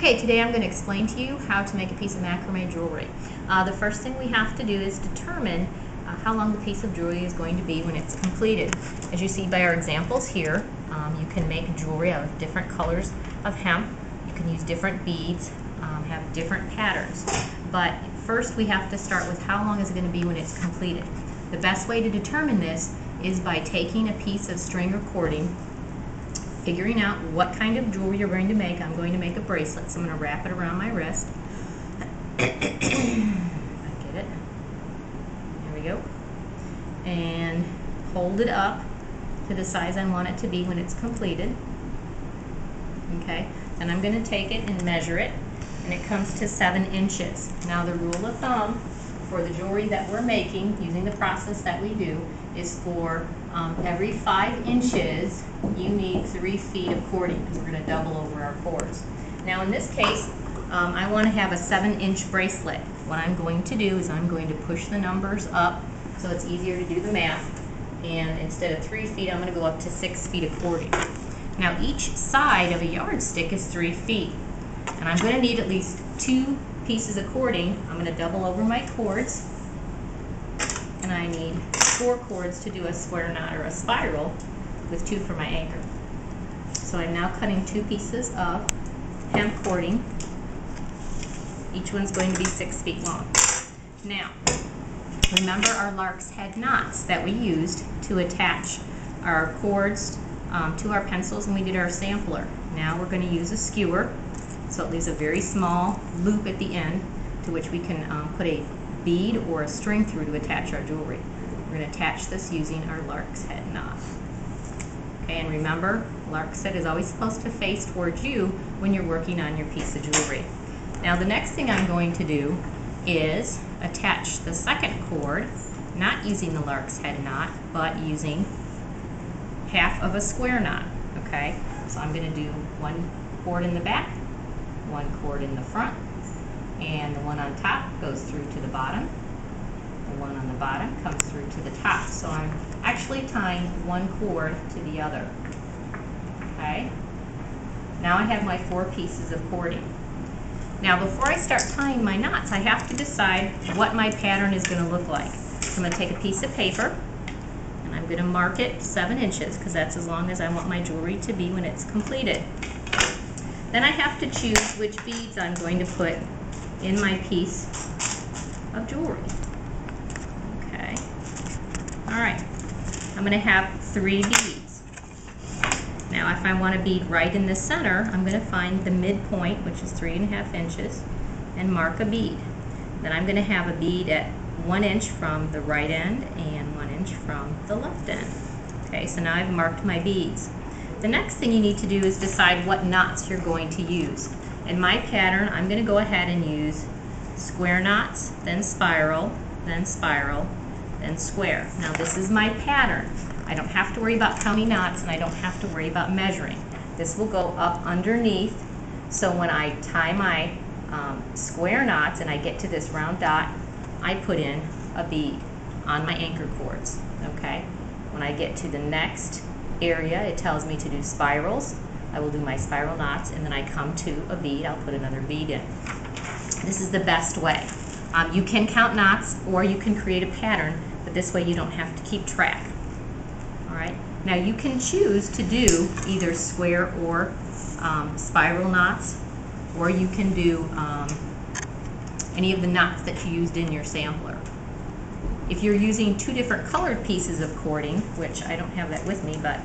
Okay, today I'm going to explain to you how to make a piece of macrame jewelry. The first thing we have to do is determine how long the piece of jewelry is going to be when it's completed. As you see by our examples here, you can make jewelry out of different colors of hemp. You can use different beads, have different patterns. But first we have to start with how long is it going to be when it's completed. The best way to determine this is by taking a piece of string or cording, figuring out what kind of jewelry you're going to make. I'm going to make a bracelet, so I'm going to wrap it around my wrist. I get it. There we go. And hold it up to the size I want it to be when it's completed. Okay, then I'm going to take it and measure it, and it comes to 7 inches. Now the rule of thumb for the jewelry that we're making, using the process that we do, is for every 5 inches you need 3 feet of cording, because we're going to double over our cords. Now in this case, I want to have a 7-inch bracelet. What I'm going to do is I'm going to push the numbers up so it's easier to do the math, and instead of 3 feet I'm going to go up to 6 feet of cording. Now each side of a yardstick is 3 feet, and I'm going to need at least 2 pieces of cording. I'm going to double over my cords, and I need 4 cords to do a square knot or a spiral, with 2 for my anchor. So I'm now cutting 2 pieces of hemp cording. Each one's going to be 6 feet long. Now, remember our lark's head knots that we used to attach our cords to our pencils when we did our sampler. Now we're going to use a skewer, so it leaves a very small loop at the end to which we can put a bead or a string through to attach our jewelry. We're going to attach this using our lark's head knot. Okay, and remember, lark's head is always supposed to face towards you when you're working on your piece of jewelry. Now the next thing I'm going to do is attach the second cord, not using the lark's head knot, but using half of a square knot. Okay, so I'm going to do 1 cord in the back, 1 cord in the front, and the one on top goes through to the bottom. The one on the bottom comes through to the top. So I'm actually tying 1 cord to the other. Okay? Now I have my 4 pieces of cording. Now before I start tying my knots, I have to decide what my pattern is going to look like. So I'm going to take a piece of paper, and I'm going to mark it 7 inches, because that's as long as I want my jewelry to be when it's completed. Then I have to choose which beads I'm going to put in my piece of jewelry. Okay. Alright. I'm going to have 3 beads. Now if I want a bead right in the center, I'm going to find the midpoint, which is 3.5 inches, and mark a bead. Then I'm going to have a bead at 1 inch from the right end and 1 inch from the left end. Okay, so now I've marked my beads. The next thing you need to do is decide what knots you're going to use. In my pattern, I'm going to go ahead and use square knots, then spiral, then spiral, then square. Now this is my pattern. I don't have to worry about counting knots, and I don't have to worry about measuring. This will go up underneath, so when I tie my square knots and I get to this round dot, I put in a bead on my anchor cords. Okay? When I get to the next area, it tells me to do spirals. I will do my spiral knots, and then I come to a bead, I'll put another bead in. This is the best way. You can count knots, or you can create a pattern, but this way you don't have to keep track. Alright, now you can choose to do either square or spiral knots, or you can do any of the knots that you used in your sampler. If you're using 2 different colored pieces of cording, which I don't have that with me, but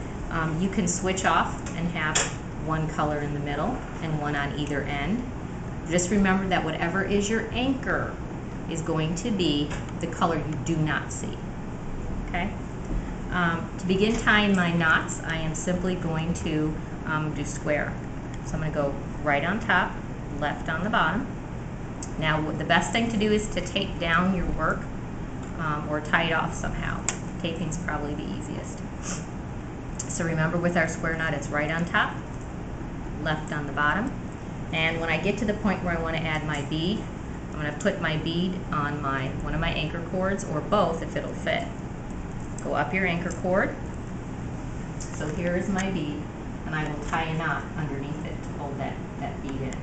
you can switch off and have 1 color in the middle and 1 on either end. Just remember that whatever is your anchor is going to be the color you do not see. Okay? To begin tying my knots, I am simply going to do square. So I'm going to go right on top, left on the bottom. Now the best thing to do is to tape down your work, or tie it off somehow. Taping's probably the easiest. So remember, with our square knot, it's right on top, left on the bottom. And when I get to the point where I want to add my bead, I'm going to put my bead on one of my anchor cords, or both if it'll fit. Go up your anchor cord. So here is my bead, and I will tie a knot underneath it to hold that bead in.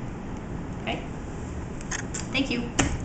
Thank you.